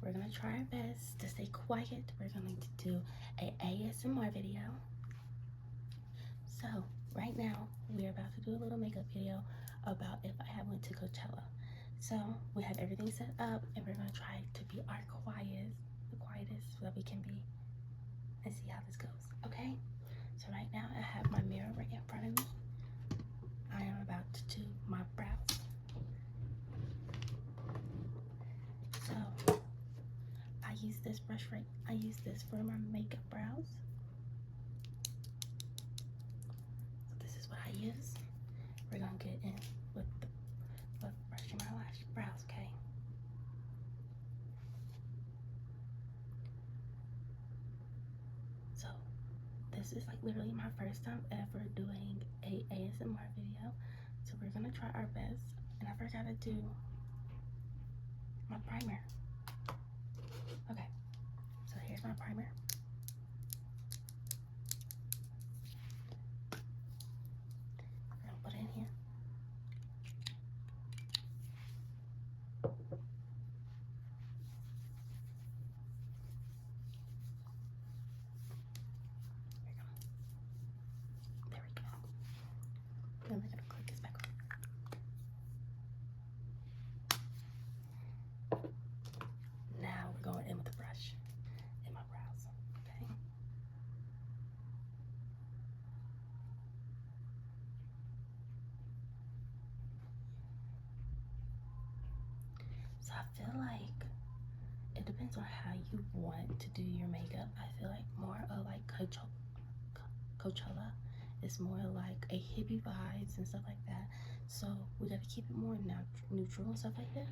we're gonna try our best to stay quiet. We're going to do a ASMR video. So right now we're about to do a little makeup video about if I went to Coachella. So we have everything set up and we're gonna try to be our quietest that we can be and see how this goes, okay? So right now I have my mirror right in front of me. I am about to do my brows. So I use this brush I use this for my makeup brows. So this is what I use. We're gonna get in with brushing my brows, okay? So this is like literally my first time ever doing a ASMR video. So we're gonna try our best. And I forgot to do my primer. Okay, so here's my primer. I'm gonna put it in here. There we go. Then we're gonna click this back on. Now we're going in with the brush in my brows, okay? So I feel like it depends on how you want to do your makeup. I feel like more of like Coachella is more like a hippie vibes and stuff like that. So we gotta keep it more neutral and stuff like that.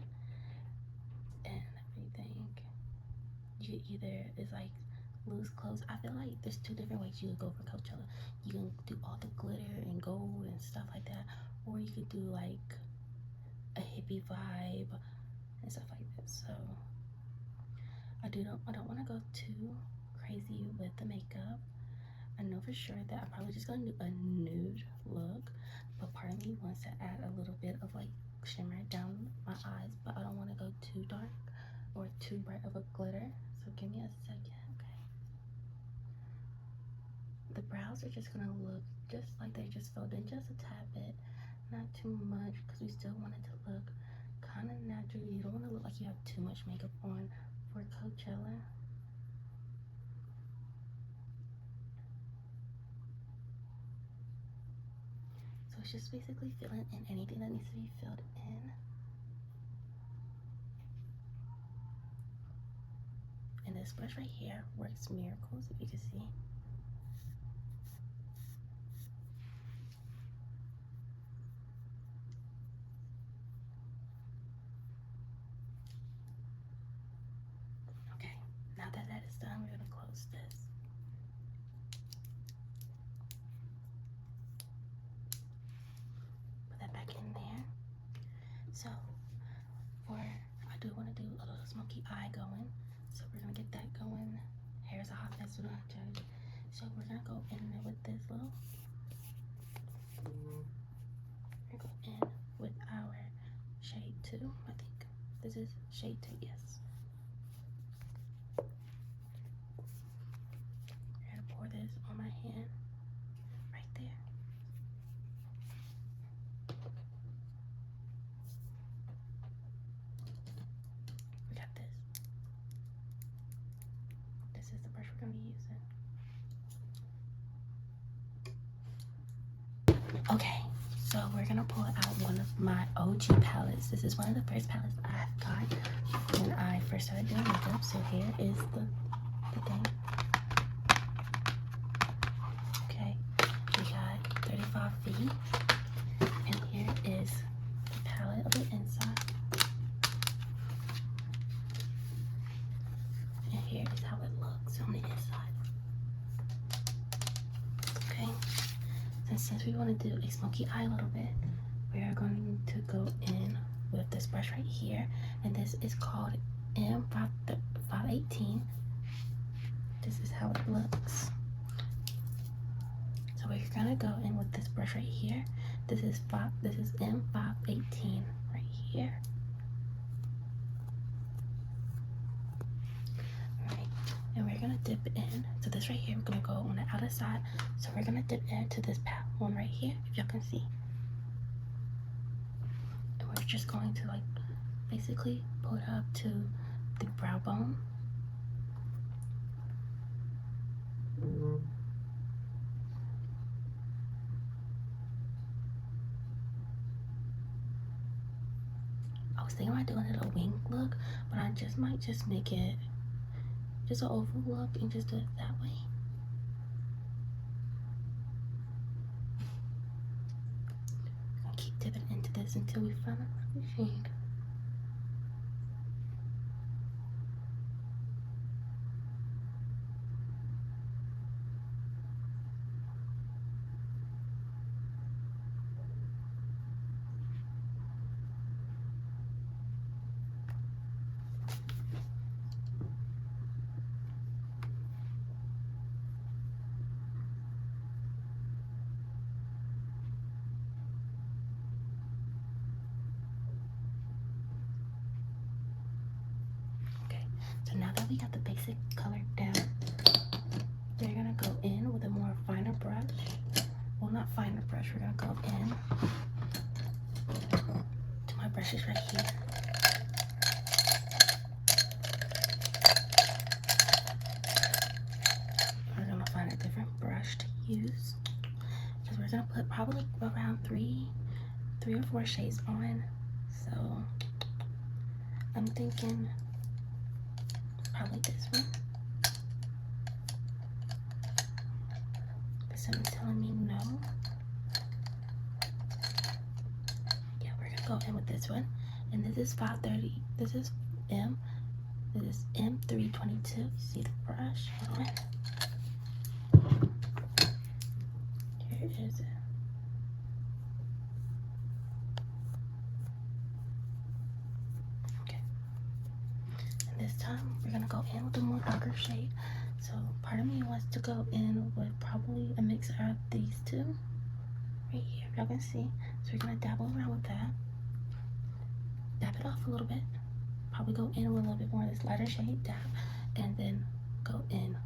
And everything. You either is like loose clothes. I feel like there's two different ways you could go for Coachella. You can do all the glitter and gold and stuff like that, or you could do like a hippie vibe and stuff like that. So I don't want to go too crazy with the makeup. I know for sure that I'm probably just gonna do a nude look, but part of me wants to add a little bit of like shimmer down my eyes, but I don't want to go too dark or too bright of a glitter. So give me a second, okay? The brows are just gonna look just like they just filled in, just a tad bit, not too much, because we still want it to look kind of natural. You don't want to look like you have too much makeup on for Coachella. So it's just basically filling in anything that needs to be filled in. And this brush right here works miracles, if you can see. Okay, now that that is done, we're gonna close this. Put that back in there. So, I do want to do a little smoky eye going. So we're gonna get that going. Hair's a hot mess, we don't have to judge. So we're gonna go in there with this little. We're gonna go in with our shade 2, I think. This is shade 2, yes. I'm gonna pour this on my hand, right there. We got this. This is the brush we're gonna be using. Okay, so we're gonna pull out one of my OG palettes. This is one of the first palettes I got when I first started doing makeup. So here is the thing. Okay, we got 35 feet, and here is the palette of the inside. And here is how it looks on the inside. Okay. And since we want to do a smoky eye a little bit, we are going to go in with this brush right here, and this is called M518. This is how it looks. So we're gonna go in with this brush right here. This is M518 right here. this right here, we're gonna go on the outer side. So we're gonna dip into this one right here, if y'all can see. And we're just going to like basically pull it up to the brow bone. I was thinking about doing it a wing look, but I just might just make it just an oval look and just do it that way. I'm gonna keep dipping into this until we find a lovely shade. So now that we got the basic color down, we're gonna go in with a more finer brush. Well, not finer brush, we're gonna go in to my brushes right here. We're gonna find a different brush to use. Because we're gonna put probably around three or four shades on. So I'm thinking probably this one. This one is telling me no. Yeah, we're gonna go in with this one. And this is 530. This is M. This is M322. See the brush? Here is it. Okay. And this time we're gonna go in with a more darker shade. So part of me wants to go in with probably a mix of these two right here, y'all can see. So we're gonna dabble around with that. Dab it off a little bit. Probably go in with a little bit more of this lighter shade, dab, and then go in.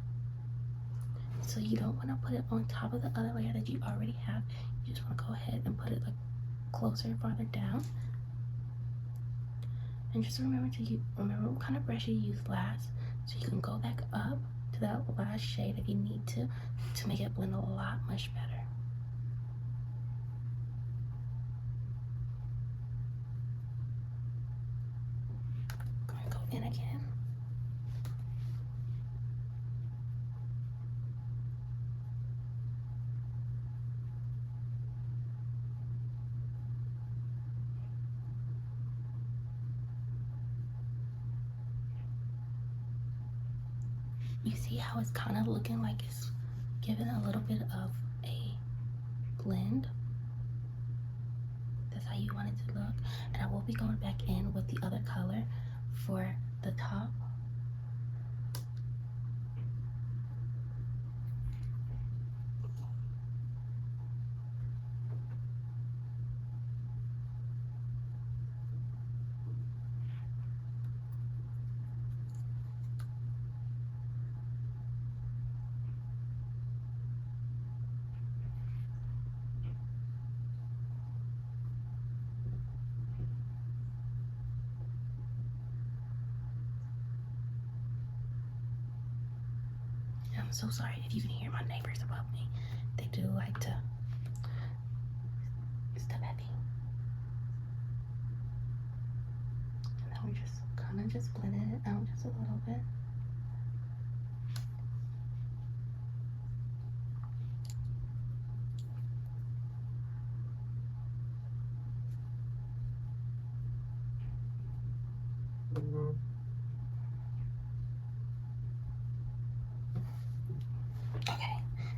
So you don't want to put it on top of the other layer that you already have. You just want to go ahead and put it like closer, farther down. And just remember what kind of brush you used last, so you can go back up to that last shade if you need to make it blend a lot much better. Go in again. You see how it's kind of looking like it's giving a little bit of a blend? That's how you want it to look. And I will be going back in with the other color for the top. I'm so sorry if you can hear my neighbors above me. They do like to step at me. And then we're just kind of just blending it out just a little bit. Okay,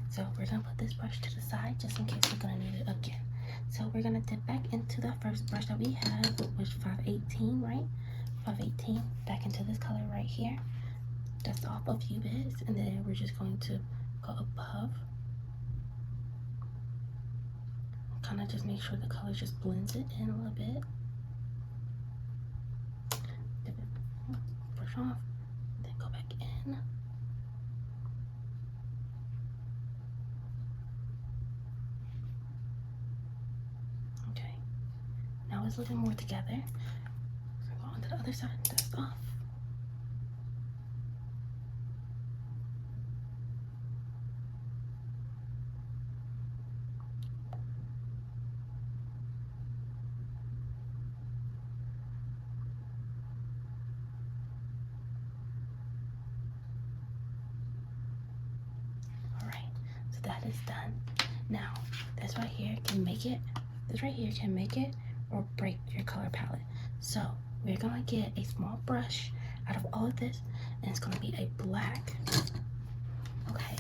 so we're gonna put this brush to the side just in case we're gonna need it again. So we're gonna dip back into the first brush that we had, which was 518, right? 518, back into this color right here. Dust off a few bits, and then we're just going to go above. Kind of just make sure the color just blends it in a little bit. Dip it, brush off, then go back in. it's looking more together. We're gonna go on to the other side and dust off. Alright, so that is done. Now, this right here can make it or break your color palette. So we're gonna get a small brush out of all of this, and it's gonna be a black. Okay,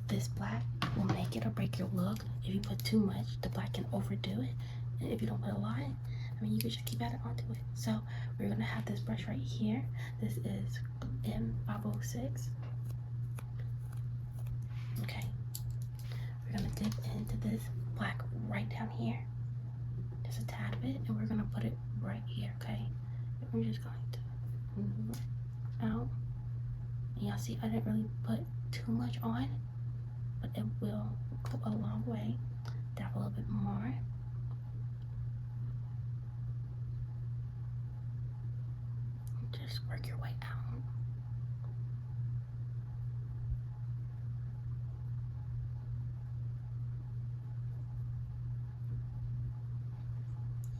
this black will make it or break your look. If you put too much, the black can overdo it. And if you don't put a lot, I mean, you can just keep adding onto it. So we're gonna have this brush right here. This is M506. Okay, we're gonna dip into this black right down here, just a tad bit, and we're gonna put it right here. Okay, and we're just going to move it out. And y'all see, I didn't really put too much on, but it will go a long way. Dab a little bit more. Just work your way out.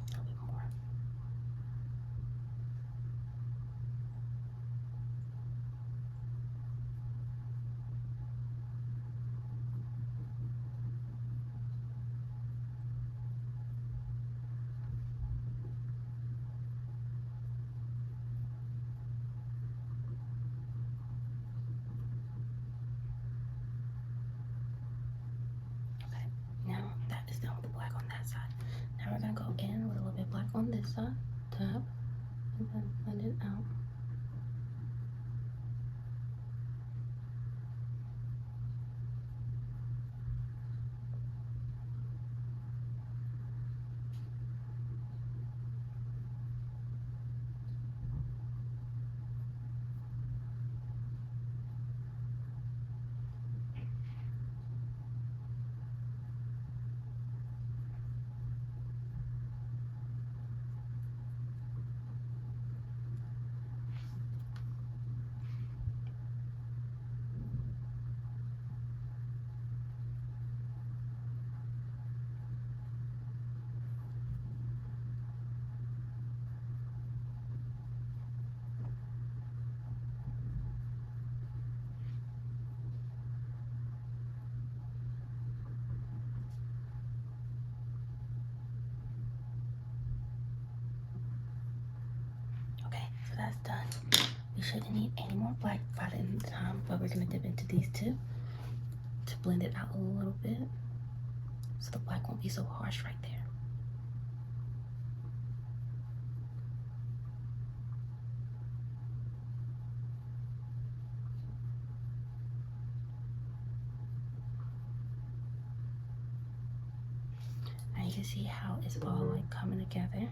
A little bit more. Now that is done with the black on that side. Now we're gonna go in with a little bit black on this side, tap, and then blend it out. Okay, so that's done. We shouldn't need any more black by the end of the time, but we're gonna dip into these two to blend it out a little bit, so the black won't be so harsh right there. Now you can see how it's all like coming together.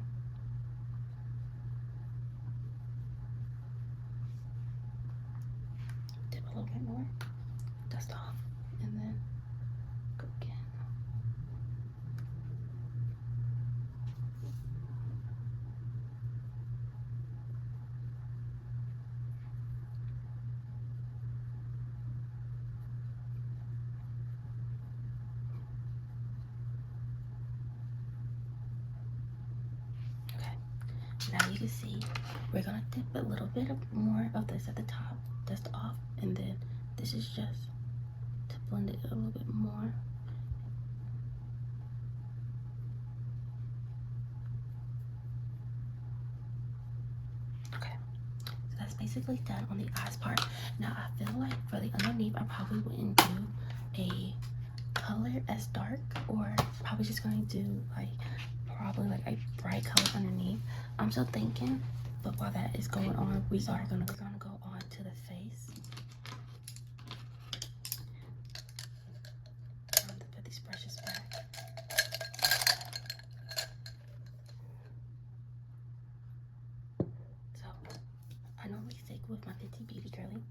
Dip a little bit more, dust off, and then go again. Now you can see we're gonna dip a little bit more of this at the top, dust off, and then this is just to blend it a little bit more. Okay, so that's basically done on the eyes part. Now I feel like for the underneath, I probably wouldn't do a color as dark, or probably just going to do probably a bright color underneath. I'm still thinking, but while that is going on, we're gonna go on to the face. I'm gonna put these brushes back. So I normally stick with my 50 Beauty Girly.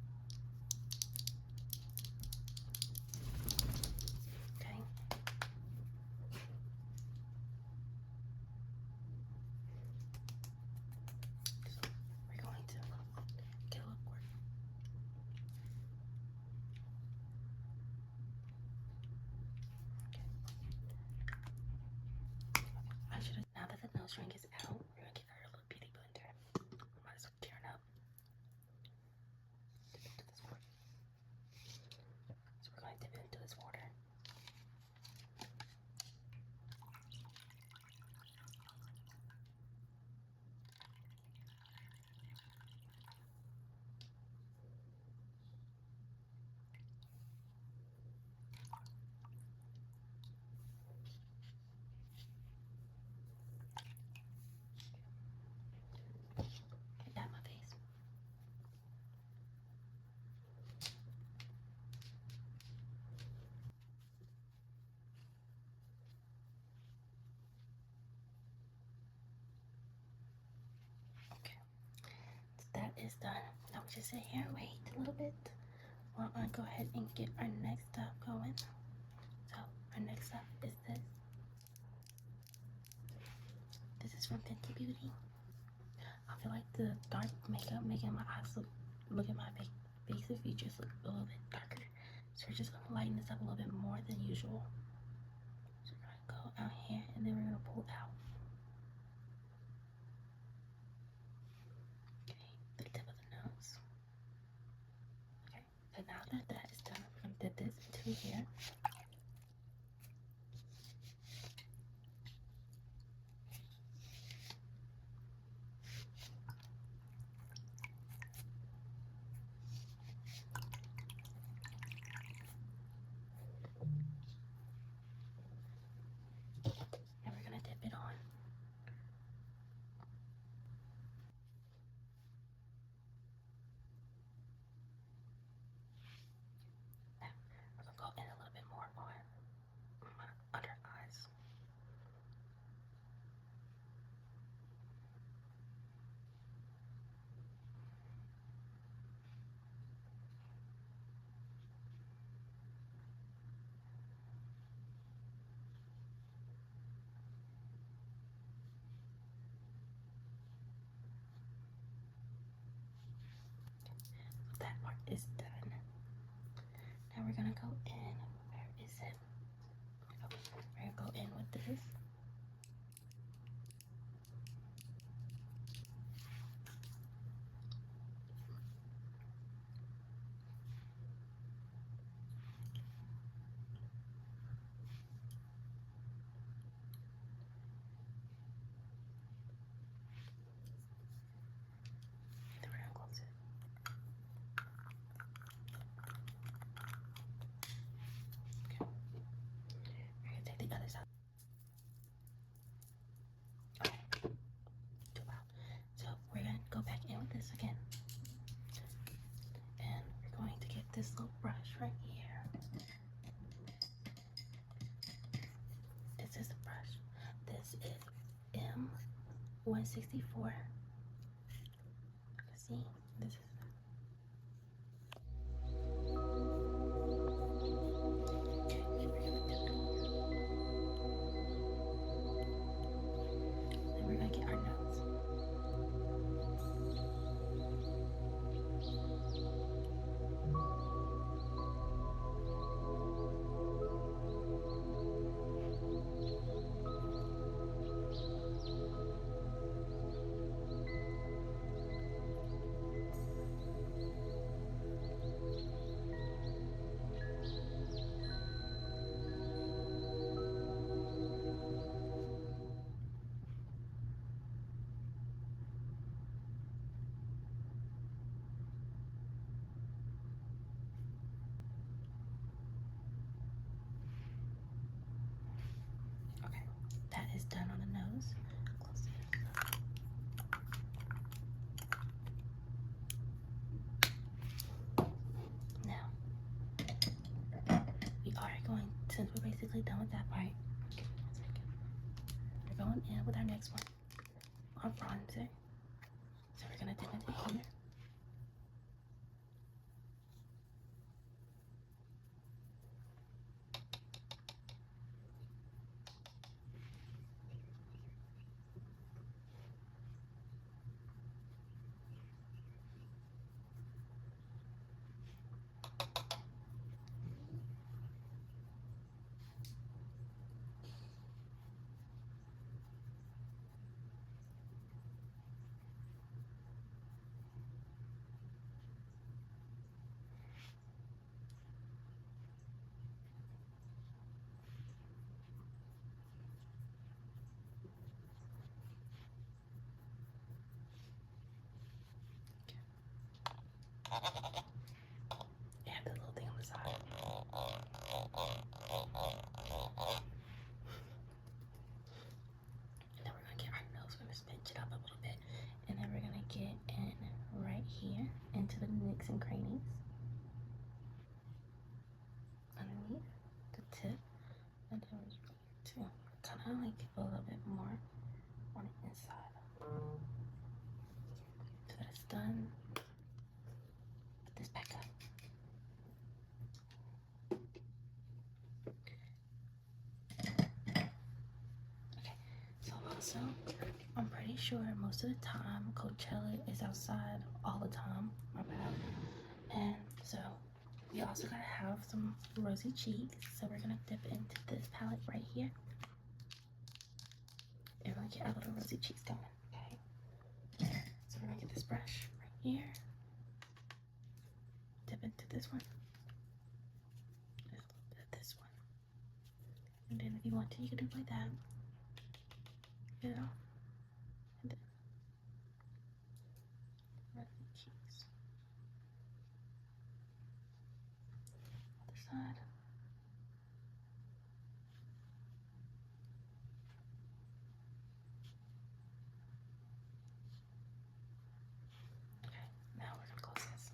Okay. shrink is out, we're gonna get our little beauty blender. Might as well tear it up. Dip into this water. So we're going to dip it into this water. Get that in my face. Okay, so that is done. Now we just sit here and wait a little bit while I go ahead and get our next step going. So our next step is this. This is from Fenty Beauty. I feel like the dark makeup making my eyes look at my basic features look a little bit darker. So we're just gonna lighten this up a little bit more than usual. So we're gonna go out here and then we're gonna pull out. Okay, the tip of the nose. Okay, so now that that is done, we're gonna dip this into here. And we're gonna dip it on. Now, we're gonna go in a little bit more on my under eyes. That part is done. Now we're gonna go in. Where is it? Okay, we're gonna go in with this. Then we're gonna close it. Okay. We're gonna take the other side. Okay. Too loud. So we're gonna go back in with this again. And we're going to get this little brush right here. This is the brush. This is M164. See, this is okay. We're gonna dip it. Then we're gonna get our nose. Okay, that is done on the nose. Close it. Now, we are going, since we're basically done with that part, we're going in with our next one, our bronzer. So we're gonna dip into here. You have the little thing on the side. And then we're gonna get our nose, we're gonna pinch it up a little bit. And then we're gonna get in right here into the nooks and crannies. Underneath the tip. And then we're going to kind of like give a little bit more on the inside. So that's done. Put this back up. Okay, so also, I'm pretty sure most of the time Coachella is outside all the time. My bad. And so we also gotta have some rosy cheeks. So we're gonna dip into this palette right here. And we're gonna get our little rosy cheeks going. Okay. So we're gonna get this brush right here. Dip into this one. There's a little bit of this one. And then if you want to, you can do it like that. You know? And then rosy cheeks. Other side. Okay, now we're gonna close this.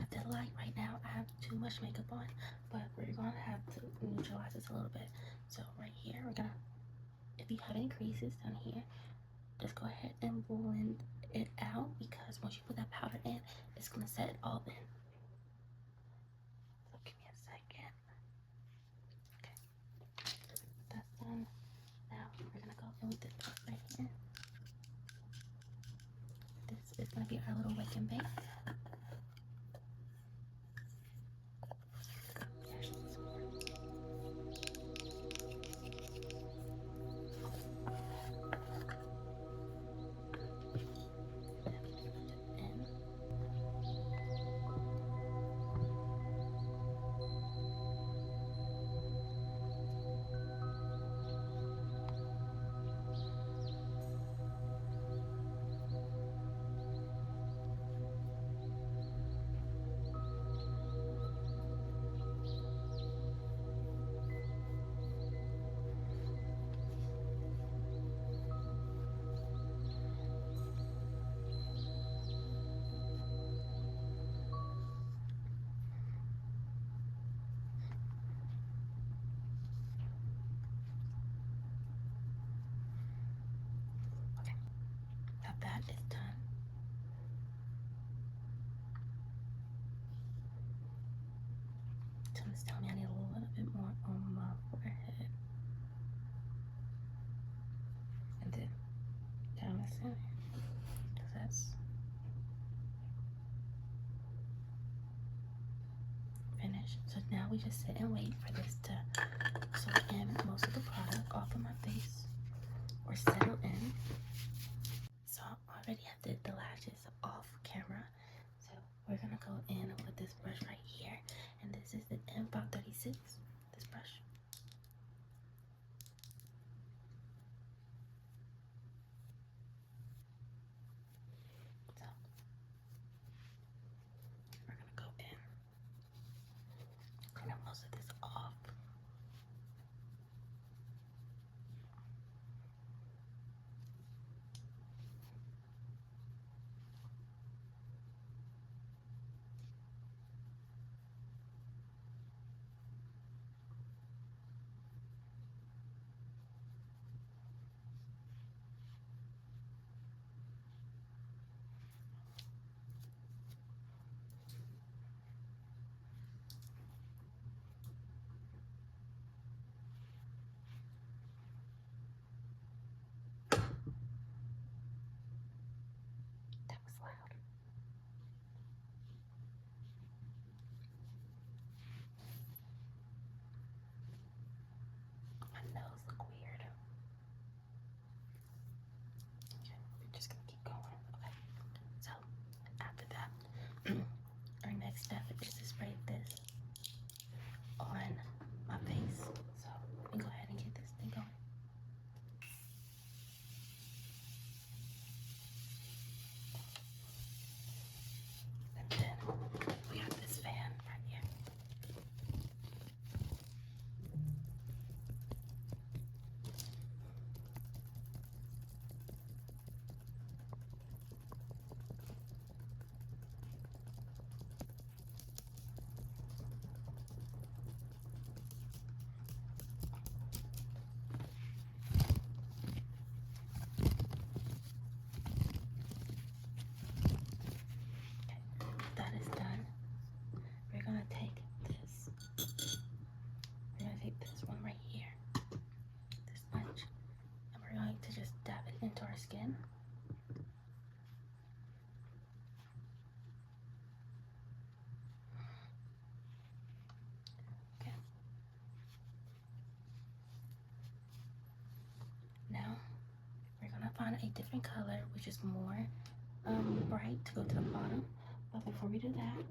I feel like right now I have too much makeup on, but we're gonna have to neutralize this a little bit. So right here, we're gonna, if you have any creases down here, just go ahead and blend it out, because once you put that powder in, it's gonna set it all in. So give me a second. Okay, that's done. Now we're gonna go in with this part right here. This is gonna be our little wake and bake. Okay, now that is done. Someone's telling me I need a little bit more on my forehead. And then down the center. Because that's finished. So now we just sit and wait for this to soak in most of the product off of my face or settle in. So I already have the lashes off camera. So we're gonna go in with this brush right here. And this is the M536, this brush. So we're gonna go in, clean up most of this off. different color, which is more bright, to go to the bottom. But before we do that,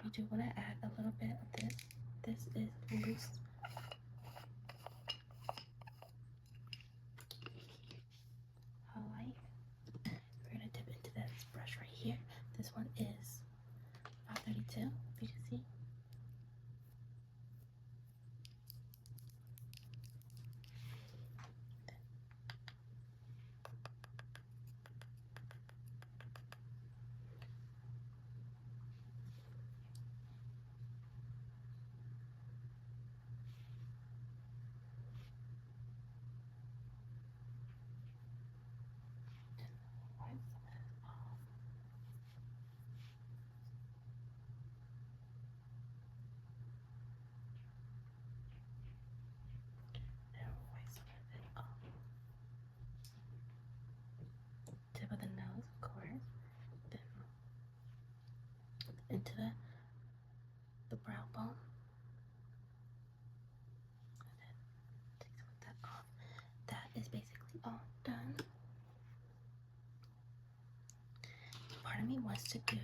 we do want to add a little bit of this. This is loose highlight. We're gonna dip into this brush right here. This one is 532, if you can see. Tip of the nose, of course. Then into the brow bone. And then take some of that off. That is basically all done. Part of me wants to do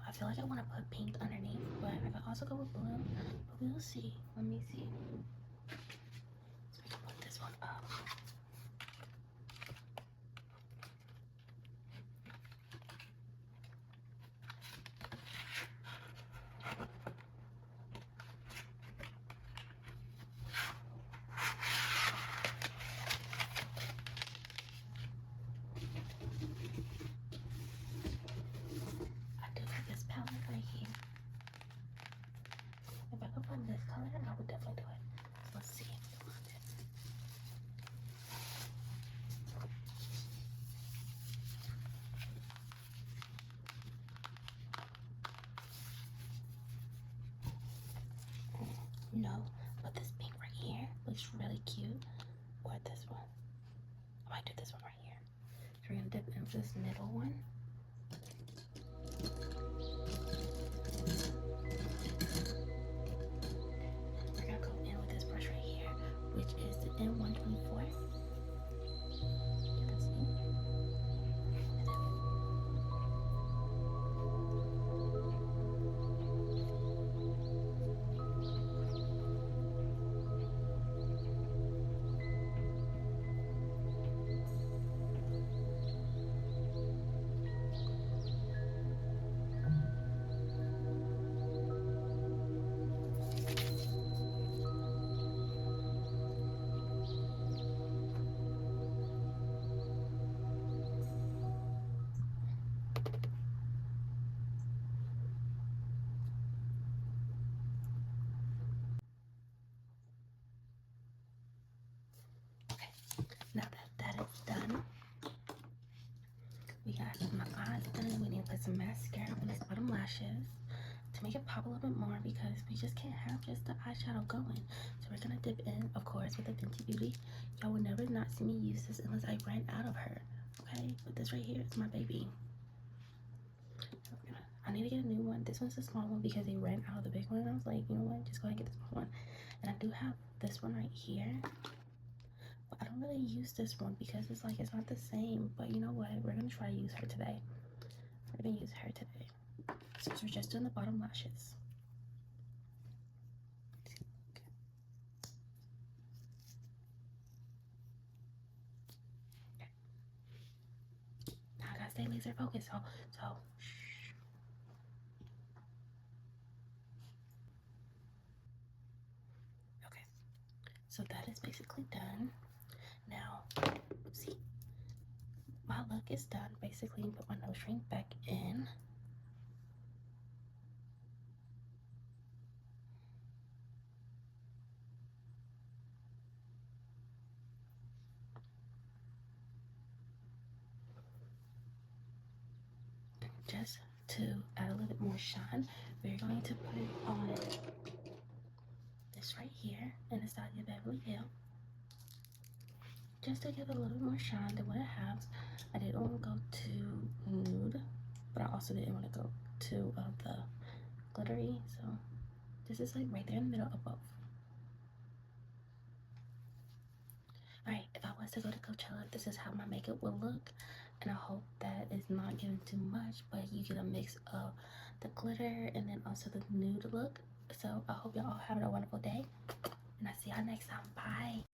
I feel like I want to put pink underneath, but I could also go with blue, but we'll see. Let me see. So we can put this one up. This color, I would definitely do it. So let's see. No, but this pink right here looks really cute. Or this one. I might do this one right here. So we're gonna dip into this middle one. Which is the M124. You can see. Now that is done, we got my eyes done. We need to put some mascara on these bottom lashes to make it pop a little bit more, because we just can't have just the eyeshadow going. So we're gonna dip in, of course, with the Fenty Beauty. Y'all will never not see me use this unless I ran out of her. Okay, but this right here is my baby. I need to get a new one. This one's a small one because they ran out of the big one. I was like, you know what, just go ahead and get this small one. And I do have this one right here. I don't really use this one because it's like, it's not the same, but you know what, we're gonna try to use her today. We're gonna use her today. So we're just doing the bottom lashes. Okay. Now I gotta stay laser focused, so shh. Okay, so that is basically done. Now, see, my look is done. Basically, put my nose ring back in. Just to add a little bit more shine, we're going to put it on this right here in the style of Beverly Hills. just to give it a little bit more shine than what it has. I didn't want to go too nude, but I also didn't want to go too the glittery. So this is like right there in the middle of both. Alright, if I was to go to Coachella, this is how my makeup will look. And I hope that it's not giving too much, but you get a mix of the glitter and then also the nude look. So I hope y'all having a wonderful day. And I'll see y'all next time. Bye.